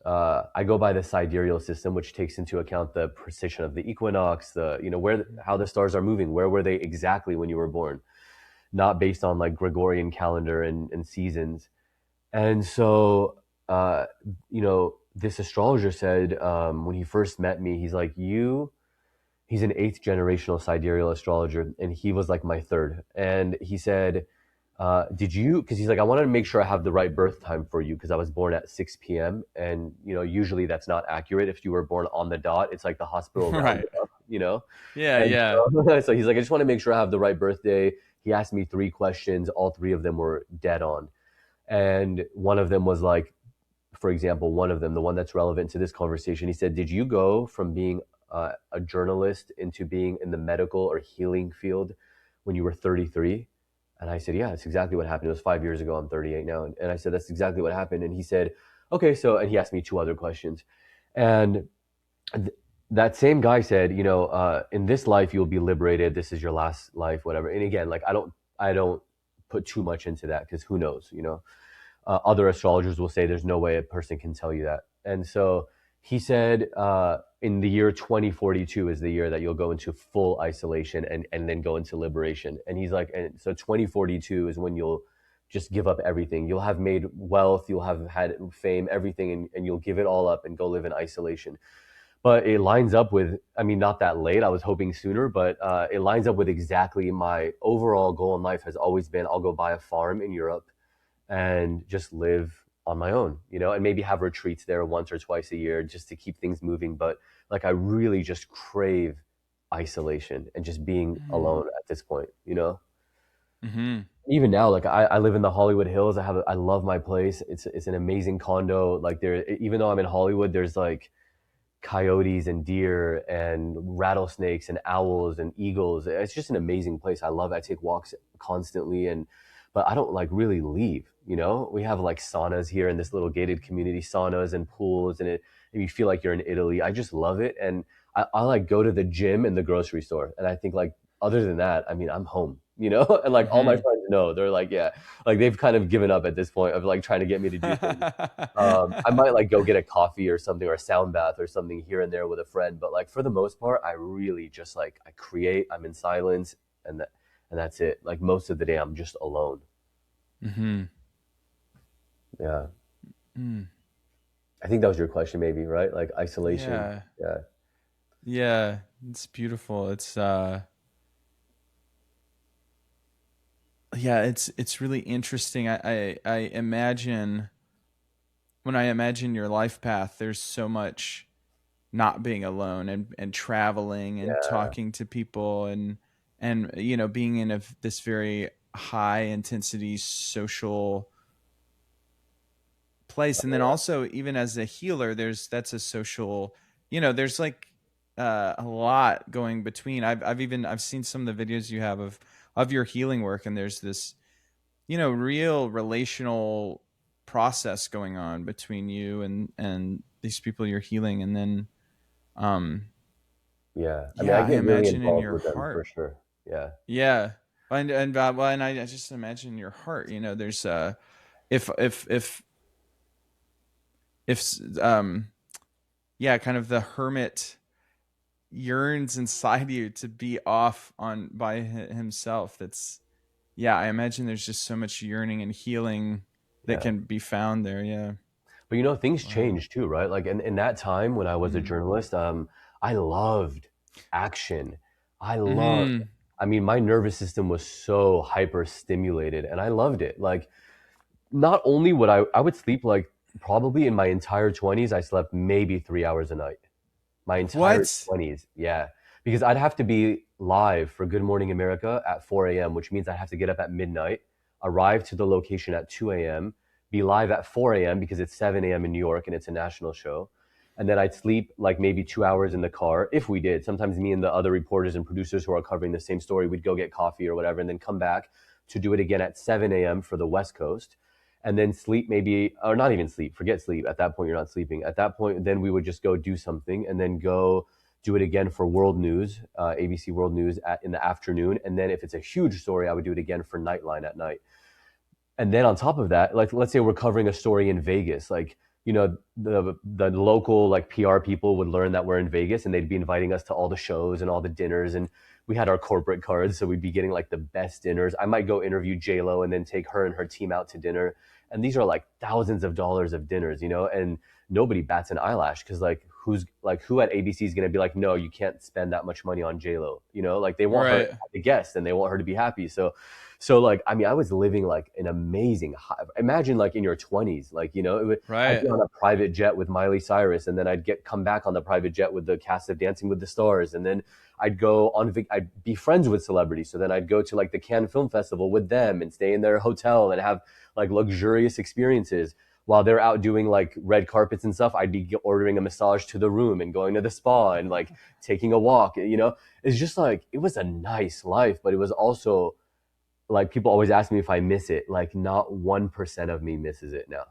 I go by the sidereal system, which takes into account the precision of the equinox, the where how the stars are moving, where were they exactly when you were born, not based on like Gregorian calendar and seasons. And so, this astrologer said when he first met me, he's like, he's an eighth generational sidereal astrologer, and he was like my third. And he said, did you, because he's like, I wanted to make sure I have the right birth time for you because I was born at 6 p.m. And, usually that's not accurate. If you were born on the dot, it's like the hospital Right. rounded up. Yeah, And yeah. so he's like, I just want to make sure I have the right birthday. He asked me three questions. All three of them were dead on. And one of them was like, for example, one of them, the one that's relevant to this conversation, he said, did you go from being a journalist into being in the medical or healing field when you were 33? And I said, yeah, that's exactly what happened. It was 5 years ago. I'm 38 now. And I said, that's exactly what happened. And he said, okay, so, and he asked me two other questions. And th- that same guy said, in this life, you'll be liberated. This is your last life, whatever. And again, like, I don't put too much into that because who knows. Other astrologers will say there's no way a person can tell you that. And so he said, in the year 2042 is the year that you'll go into full isolation and then go into liberation. And he's like, and so 2042 is when you'll just give up everything. You'll have made wealth, you'll have had fame, everything, and you'll give it all up and go live in isolation. But it lines up with, I mean, not that late. I was hoping sooner, but it lines up with exactly my overall goal in life has always been I'll go buy a farm in Europe and just live on my own, and maybe have retreats there once or twice a year just to keep things moving. But like, I really just crave isolation and just being Mm-hmm. alone at this point. Mm-hmm. Even now, like I live in the Hollywood Hills. I love my place. It's an amazing condo. Like there, even though I'm in Hollywood, there's like coyotes and deer and rattlesnakes and owls and eagles. It's just an amazing place. I love it. I take walks constantly, but I don't like really leave. We have like saunas here in this little gated community, saunas and pools, and you feel like you're in Italy. I just love it. And I like go to the gym and the grocery store. And I think like other than that, I mean, I'm home, and like all my Mm-hmm. friends know, they're like, yeah, like they've kind of given up at this point of like trying to get me to do things. I might like go get a coffee or something or a sound bath or something here and there with a friend, but like for the most part, I really just like I create. I'm in silence, and that's it. Like most of the day, I'm just alone. Mm-hmm. Yeah, Mm. I think that was your question, maybe, right? Like isolation. Yeah. Yeah, Yeah. It's beautiful. It's yeah, it's really interesting. I imagine, when I imagine your life path, there's so much not being alone, and traveling and yeah, talking to people, and being in this very high intensity social place. And then also, even as a healer, that's a social, there's like a lot going between. I've seen some of the videos you have of your healing work, and there's this, real relational process going on between you and these people you're healing. And then um yeah. I mean, I yeah, I get really imagine in involved your with them for heart. sure. Yeah, Yeah. Well, and I just imagine your heart, there's if if if if yeah, kind of the hermit yearns inside you to be off on by himself. That's, yeah, I imagine there's just so much yearning and healing that yeah. can be found there. Yeah. But things Wow. change too, right? Like in that time when I was a Mm. journalist, I loved action. I loved, Mm-hmm. I mean, my nervous system was so hyper stimulated and I loved it. Like not only I would sleep like probably in my entire 20s, I slept maybe 3 hours a night. my entire What? 20s. Yeah. Because I'd have to be live for Good Morning America at 4 a.m., which means I have to get up at midnight, arrive to the location at 2 a.m., be live at 4 a.m. because it's 7 a.m. in New York and it's a national show. And then I'd sleep like maybe 2 hours in the car if we did. Sometimes me and the other reporters and producers who are covering the same story, we'd go get coffee or whatever and then come back to do it again at 7 a.m. for the West Coast. And then sleep maybe, or not even sleep, forget sleep. At that point, you're not sleeping. At that point, then we would just go do something and then go do it again for World News, ABC World News in the afternoon. And then if it's a huge story, I would do it again for Nightline at night. And then on top of that, like let's say we're covering a story in Vegas, like the local like PR people would learn that we're in Vegas and they'd be inviting us to all the shows and all the dinners, and we had our corporate cards, so we'd be getting like the best dinners. I might go interview J Lo and then take her and her team out to dinner, and these are like thousands of dollars of dinners, and nobody bats an eyelash because who at ABC is going to be like, no, you can't spend that much money on J Lo, like they want her Right. as a guest and they want her to be happy. So like, I mean, I was living like an amazing high. Imagine like in your 20s, like, I'd be Right. on a private jet with Miley Cyrus, and then I'd come back on the private jet with the cast of Dancing with the Stars. And then I'd be friends with celebrities. So then I'd go to like the Cannes Film Festival with them and stay in their hotel and have like luxurious experiences. While they're out doing like red carpets and stuff, I'd be ordering a massage to the room and going to the spa and like taking a walk. It's just like, it was a nice life, but it was also like people always ask me if I miss it. Like not 1% of me misses it now.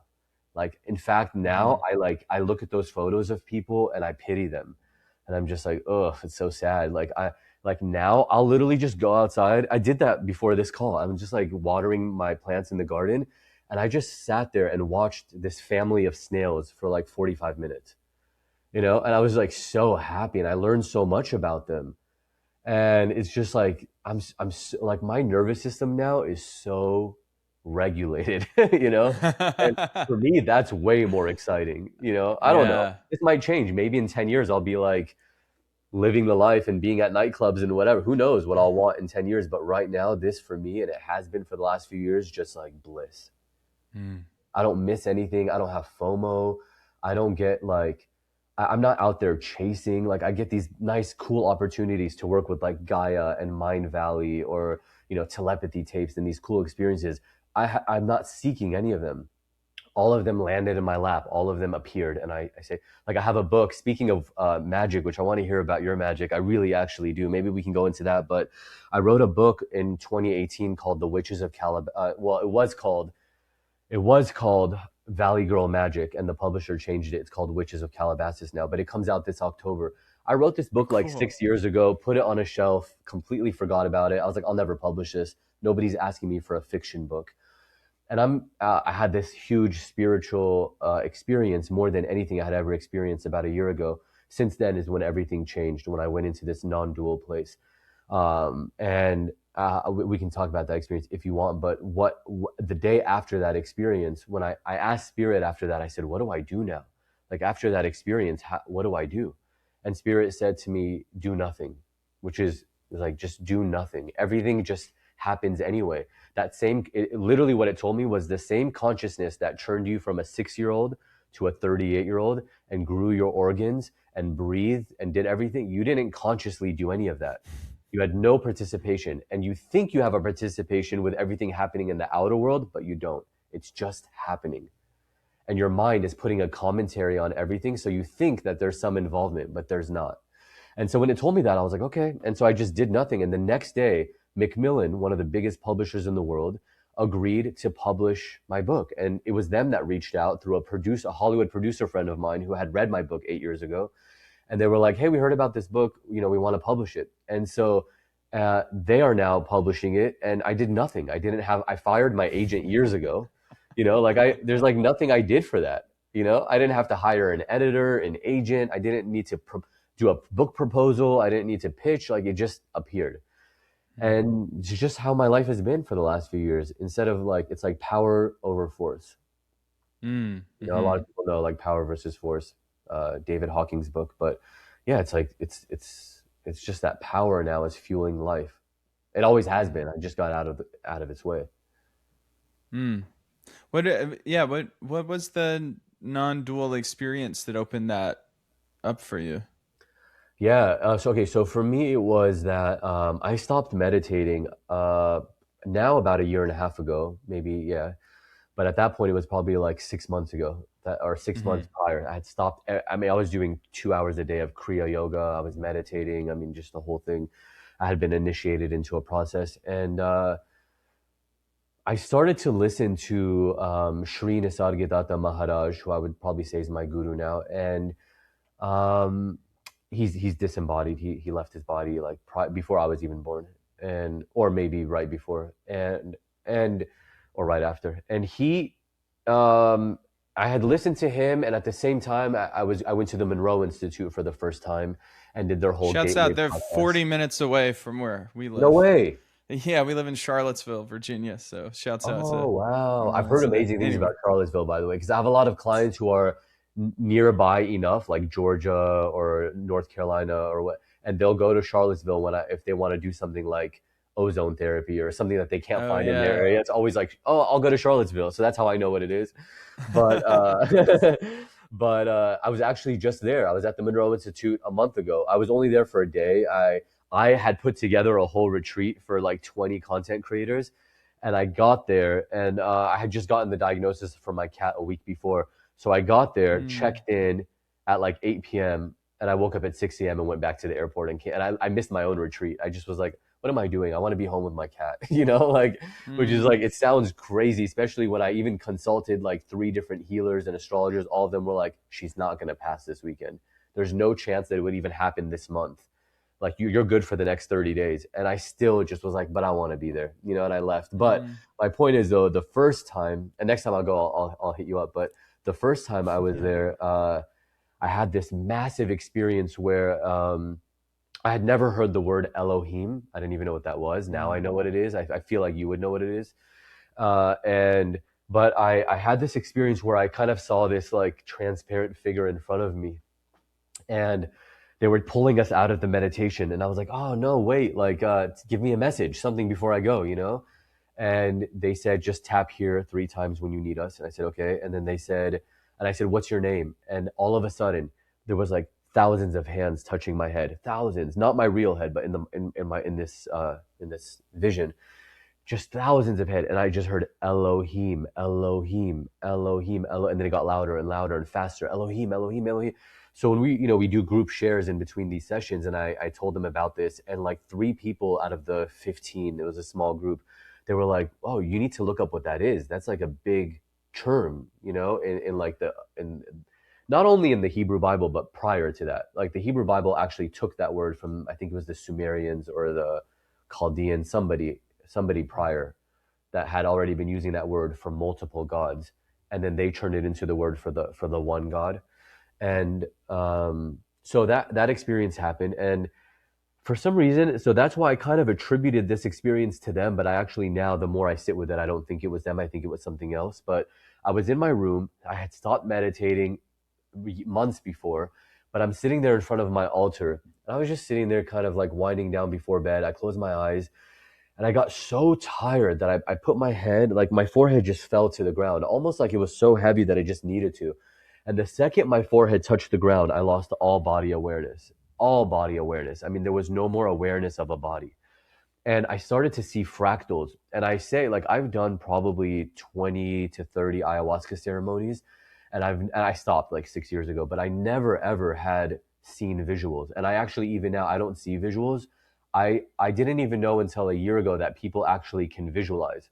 Like in fact, now Mhm. I look at those photos of people and I pity them. And I'm just like, oh, it's so sad. Like now I'll literally just go outside. I did that before this call. I'm just like watering my plants in the garden. And I just sat there and watched this family of snails for like 45 minutes, and I was like so happy and I learned so much about them. And it's just like like my nervous system now is so regulated, and for me that's way more exciting. I don't know, Yeah. this might change. Maybe in 10 years I'll be like living the life and being at nightclubs and whatever. Who knows what I'll want in 10 years, but right now this for me, and it has been for the last few years, just like bliss. Mm. I don't miss anything. I don't have FOMO. I don't get like, I'm not out there chasing. Like I get these nice, cool opportunities to work with like Gaia and Mind Valley, or, telepathy tapes and these cool experiences. I'm not seeking any of them. All of them landed in my lap. All of them appeared. And I say, like, I have a book. Speaking of magic, which I want to hear about your magic. I really actually do. Maybe we can go into that. But I wrote a book in 2018 called The Witches of Calabasas. Well, it was called Valley Girl Magic, and the publisher changed it. It's called Witches of Calabasas now, but it comes out this October. I wrote this book like Cool. 6 years ago, put it on a shelf, completely forgot about it. I was like, I'll never publish this. Nobody's asking me for a fiction book. And I had this huge spiritual experience, more than anything I had ever experienced, about a year ago. Since then is when everything changed, when I went into this non-dual place. And we can talk about that experience if you want. But the day after that experience, when I asked Spirit after that, I said, what do I do now? Like after that experience, what do I do? And Spirit said to me, do nothing, which is like, just do nothing. Everything just happens anyway. Literally what it told me was the same consciousness that turned you from a 6-year-old to a 38-year-old and grew your organs and breathed and did everything. You didn't consciously do any of that. You had no participation, and you think you have a participation with everything happening in the outer world, but you don't. It's just happening. And your mind is putting a commentary on everything. So you think that there's some involvement, but there's not. And so when it told me that, I was like, okay. And so I just did nothing. And the next day, Macmillan, one of the biggest publishers in the world, agreed to publish my book. And it was them that reached out through a Hollywood producer friend of mine who had read my book 8 years ago. And they were like, hey, we heard about this book. We want to publish it. And so they are now publishing it. And I did nothing. I fired my agent years ago. There's like nothing I did for that. I didn't have to hire an editor, an agent. I didn't need to do a book proposal. I didn't need to pitch. Like it just appeared. Mm. And it's just how my life has been for the last few years. Instead of like, it's like power over force. Mm. A lot Mhm. of people know like Power versus Force, David Hawking's book. But yeah, it's like, it's just that power now is fueling life. It always has been. I just got out of its way. Mm. What? Yeah. What was the non-dual experience that opened that up for you? Yeah. So for me, it was that I stopped meditating now about a year and a half ago, maybe. Yeah. But at that point, it was probably like 6 months ago, or 6 months Hmm. prior. I had stopped. I mean, I was doing 2 hours a day of Kriya yoga. I was meditating. I mean, just the whole thing. I had been initiated into a process, and I started to listen to Sri Nisargadatta Maharaj, who I would probably say is my guru now, and um, he's disembodied. He left his body like before I was even born, and or maybe right before, and or right after. And he, I had listened to him, and at the same time, I went to the Monroe Institute for the first time and did their whole Shouts Gateway out. They're process. 40 minutes away from where we No live. way. Yeah, we live in Charlottesville, Virginia. So shouts out Oh to wow! I've everyone heard listening. amazing things Anyway. about Charlottesville, by the way, because I have a lot of clients who are nearby enough, like Georgia or North Carolina or what, and they'll go to Charlottesville if they want to do something like ozone therapy or something that they can't Oh find in their yeah. area. It's always like, oh, I'll go to Charlottesville, so that's how I know what it is. But Nice. I was actually just there. I was at the Monroe Institute a month ago. I was only there for a day. I had put together a whole retreat for like 20 content creators, and I got there, and I had just gotten the diagnosis for my cat a week before. So I got there, Mm. checked in at like 8 p.m., and I woke up at 6 a.m. and went back to the airport and I missed my own retreat. I just was like, what am I doing? I want to be home with my cat, like, which is Mm. like, it sounds crazy, especially when I even consulted like three different healers and astrologers. All of them were like, she's not going to pass this weekend. There's no chance that it would even happen this month. Like you're good for the next 30 days. And I still just was like, but I want to be there, and I left. But Mm. my point is though, the first time, and next time I'll go, I'll hit you up. But the first time I was there, I had this massive experience where I had never heard the word Elohim. I didn't even know what that was. Now I Mm. know what it is. I feel like you would know what it is. And but I had this experience where I kind of saw this like transparent figure in front of me, and they were pulling us out of the meditation, and I was like, oh no, wait, like give me a message, something before I go. And they said, just tap here 3 times when you need us. And I said, okay. And then they said, and I said, what's your name? And all of a sudden, there was like thousands of hands touching my head, thousands, not my real head, but in this vision, just thousands of head. And I just heard Elohim, Elohim, Elohim, Elohim. And then it got louder and louder and faster. Elohim, Elohim, Elohim. So when we do group shares in between these sessions, and I told them about this, and like 3 people out of the 15, it was a small group, they were like, oh, you need to look up what that is. That's like a big term, in like in not only in the Hebrew Bible, but prior to that. Like the Hebrew Bible actually took that word from, I think it was the Sumerians or the Chaldeans, somebody prior that had already been using that word for multiple gods, and then they turned it into the word for the one God. And so that experience happened, and for some reason, so that's why I kind of attributed this experience to them. But I actually, now the more I sit with it, I don't think it was them. I think it was something else. But I was in my room. I had stopped meditating months before, but I'm sitting there in front of my altar, and I was just sitting there kind of like winding down before bed. I closed my eyes, and I got so tired that I put my head, like my forehead just fell to the ground, almost like it was so heavy that it just needed to. And the second my forehead touched the ground, I lost all body awareness. All body awareness. I mean, there was no more awareness of a body. And I started to see fractals. And I say, like, I've done probably 20 to 30 ayahuasca ceremonies, and I stopped like 6 years ago, but I never ever had seen visuals. And I actually, even now, I don't see visuals. I didn't even know until a year ago that people actually can visualize.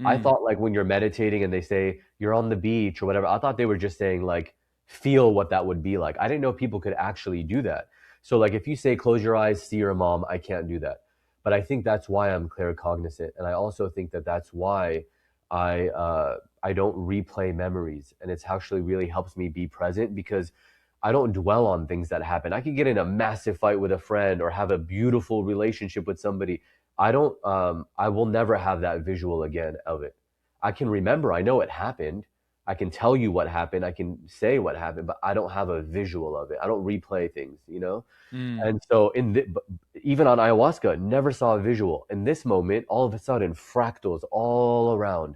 I Mm. thought like when you're meditating and they say you're on the beach or whatever, I thought they were just saying like feel what that would be like. I didn't know people could actually do that. So like if you say close your eyes, see your mom, I can't do that. But I think that's why I'm claircognizant, and I also think that that's why I don't replay memories, and it's actually really helps me be present because I don't dwell on things that happen. I could get in a massive fight with a friend or have a beautiful relationship with somebody. I will never have that visual again of it. I can remember, I know it happened. I can tell you what happened. I can say what happened, but I don't have a visual of it. I don't replay things. Mm. And so even on ayahuasca, never saw a visual. In this moment, all of a sudden, fractals all around,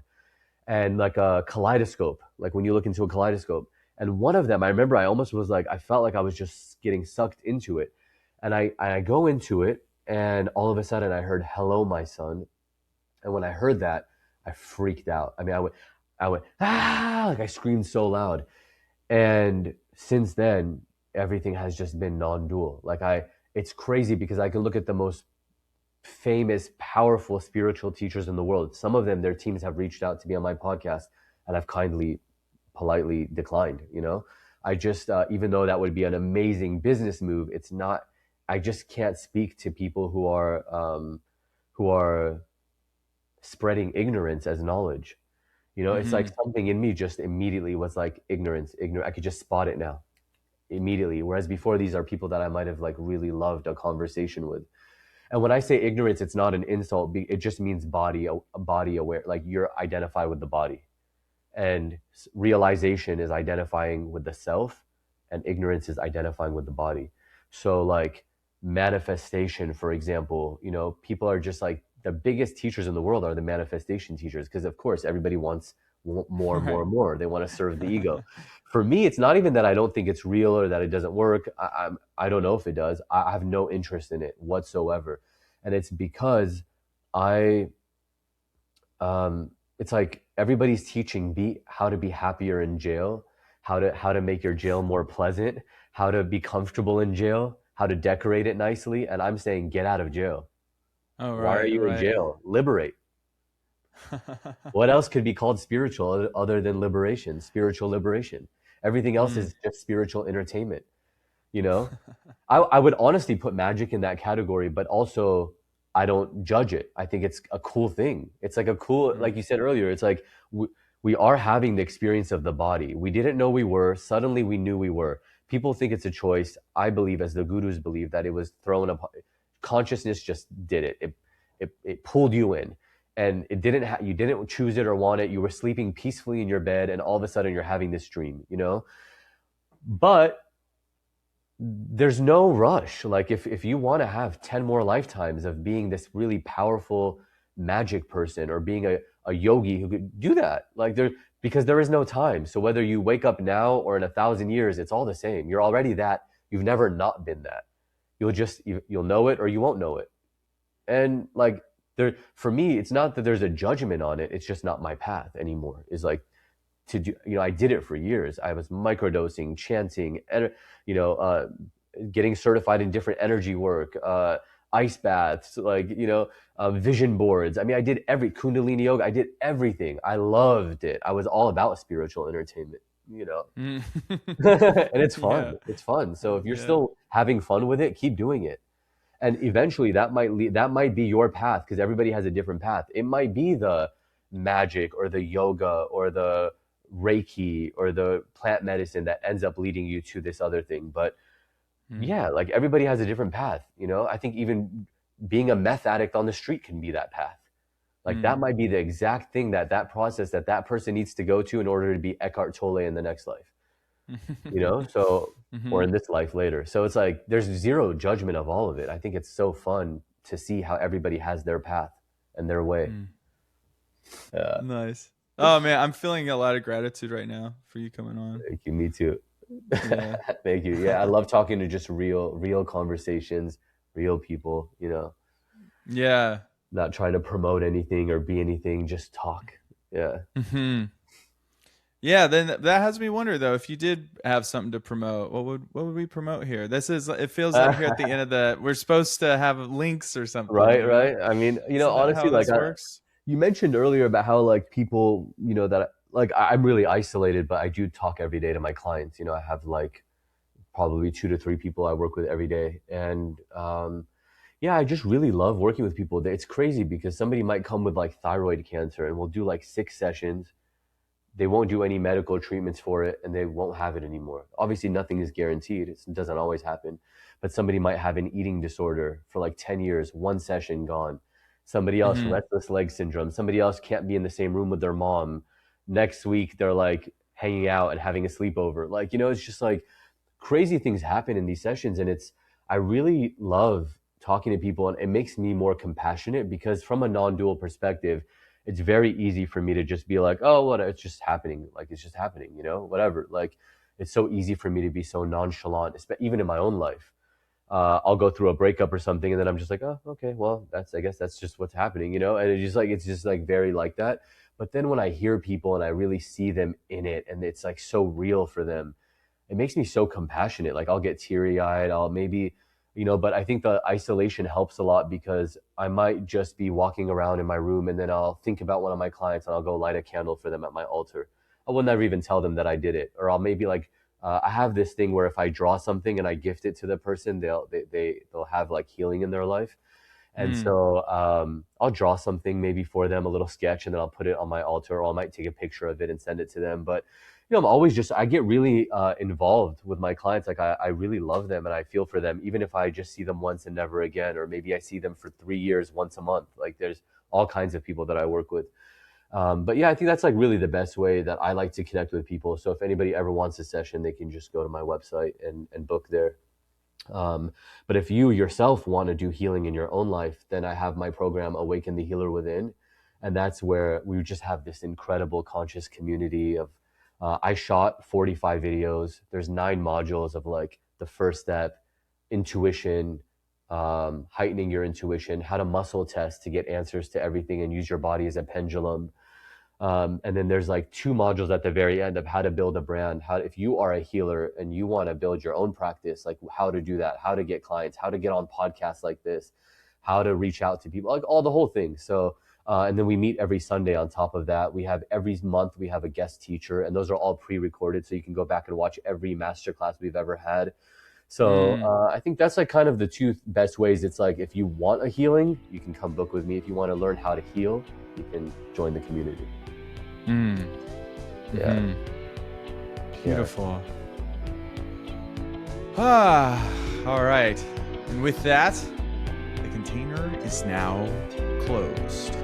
and like a kaleidoscope, like when you look into a kaleidoscope. And one of them, I remember I almost was like, I felt like I was just getting sucked into it. And I go into it, and all of a sudden I heard, "Hello, my son." And when I heard that, I freaked out. I mean, I went, ah, like I screamed so loud. And since then, everything has just been non-dual. It's crazy because I can look at the most famous, powerful spiritual teachers in the world. Some of them, their teams have reached out to be on my podcast, and I've kindly, politely declined. I just, even though that would be an amazing business move, it's not. I just can't speak to people who are spreading ignorance as knowledge. It's like Mm-hmm. something in me just immediately was like ignorance, ignorant. I could just spot it now immediately. Whereas before, these are people that I might have like really loved a conversation with. And when I say ignorance, it's not an insult. It just means body aware. Like you're identified with the body, and realization is identifying with the self, and ignorance is identifying with the body. So like manifestation, for example, people are just like the biggest teachers in the world are the manifestation teachers, because of course everybody wants more, more, Right. more. They want to serve the ego. For me, it's not even that I don't think it's real or that it doesn't work. I don't know if it does. I have no interest in it whatsoever, and it's because I it's like everybody's teaching how to be happier in jail, how to make your jail more pleasant, how to be comfortable in jail, how to decorate it nicely, and I'm saying get out of jail. Oh, Why are right, you in right. jail? Liberate. What else could be called spiritual other than liberation? Spiritual liberation. Everything else Mm. is just spiritual entertainment. You know, I would honestly put magic in that category, but also I don't judge it. I think it's a cool thing. It's like a cool, Mm. like you said earlier, it's like we are having the experience of the body. We didn't know we were, suddenly we knew we were. People think it's a choice. I believe, as the gurus believe, that it was thrown up. Consciousness just did it. It pulled you in. And you didn't choose it or want it. You were sleeping peacefully in your bed, and all of a sudden you're having this dream. But there's no rush. Like if you want to have 10 more lifetimes of being this really powerful magic person, or being a yogi who could do that, like because there is no time. So whether you wake up now or in 1,000 years, it's all the same. You're already that. You've never not been that. You'll know it or you won't know it. And like for me, it's not that there's a judgment on it. It's just not my path anymore. Is like to do, I did it for years. I was microdosing, chanting, and getting certified in different energy work, ice baths, like vision boards. I mean, I did every Kundalini yoga. I did everything. I loved it. I was all about spiritual entertainment. you know Mm. and it's fun. Yeah. It's fun. So if you're Yeah. still having fun with it, keep doing it. And eventually that might be your path, because everybody has a different path. It might be the magic or the yoga or the reiki or the plant medicine that ends up leading you to this other thing. But Mm. yeah, like everybody has a different path. I think even being a meth addict on the street can be that path. Like Mm. that might be the exact thing, that process that person needs to go to in order to be Eckhart Tolle in the next life. So, or Hmm. in this life later. So it's like there's zero judgment of all of it. I think it's so fun to see how everybody has their path and their way. Mm. uh, Nice. Oh man, I'm feeling a lot of gratitude right now for you coming on. Thank you. Me too. Yeah. Thank you. Yeah, I love talking to just real conversations, real people. Yeah. Not trying to promote anything or be anything, just talk. Yeah. Hmm. Yeah, then that has me wonder though, if you did have something to promote, what would we promote here? This is it feels like here at the end of the we're supposed to have links or something, Right, right. I mean, Isn't that honestly, how like this works? you mentioned earlier about how like people, that like I'm really isolated, but I do talk every day to my clients. I have like probably 2 to 3 people I work with every day, and yeah, I just really love working with people. It's crazy because somebody might come with like thyroid cancer, and we'll do like 6 sessions. They won't do any medical treatments for it, and they won't have it anymore. Obviously, nothing is guaranteed. It doesn't always happen. But somebody might have an eating disorder for like 10 years, one session gone. Somebody else, Hmm. restless leg syndrome. Somebody else can't be in the same room with their mom. Next week, they're like hanging out and having a sleepover. Like, it's just like crazy things happen in these sessions. And I really love talking to people, and it makes me more compassionate, because from a non-dual perspective, it's very easy for me to just be like, oh, what, it's just happening. Like, it's just happening, whatever. Like, it's so easy for me to be so nonchalant, even in my own life. I'll go through a breakup or something, and then I'm just like, oh, okay, well, I guess that's just what's happening, you know. And it's just like very like that. But then when I hear people and I really see them in it, and it's like so real for them, it makes me so compassionate. Like I'll get teary eyed. I'll maybe, you know, but I think the isolation helps a lot because I might just be walking around in my room and then I'll think about one of my clients and I'll go light a candle for them at my altar. I will never even tell them that I did it. Or I'll maybe like, I have this thing where if I draw something and I gift it to the person, they'll have like healing in their life. And Mm. so I'll draw something maybe for them, a little sketch, and then I'll put it on my altar, or I might take a picture of it and send it to them. But you know, I'm always just I get really involved with my clients. Like I really love them and I feel for them, even if I just see them once and never again, or maybe I see them for 3 years once a month. Like there's all kinds of people that I work with. But yeah, I think that's like really the best way that I like to connect with people. So if anybody ever wants a session, they can just go to my website and book there. But if you yourself want to do healing in your own life, then I have my program, Awaken the Healer Within. And that's where we just have this incredible conscious community of, I shot 45 videos. There's 9 modules of like the first step, intuition, heightening your intuition, how to muscle test to get answers to everything and use your body as a pendulum. And then there's like 2 modules at the very end of how to build a brand. How, if you are a healer and you want to build your own practice, like how to do that, how to get clients, how to get on podcasts like this, how to reach out to people, like all the whole thing. So, and then we meet every Sunday on top of that. We have every month, we have a guest teacher, and those are all pre-recorded. So you can go back and watch every masterclass we've ever had. So Mm. I think that's like kind of the 2 best ways. It's like, if you want a healing, you can come book with me. If you want to learn how to heal, you can join the community. Mm. Yeah. Mhm. Beautiful. Ah, all right. And with that, the container is now closed.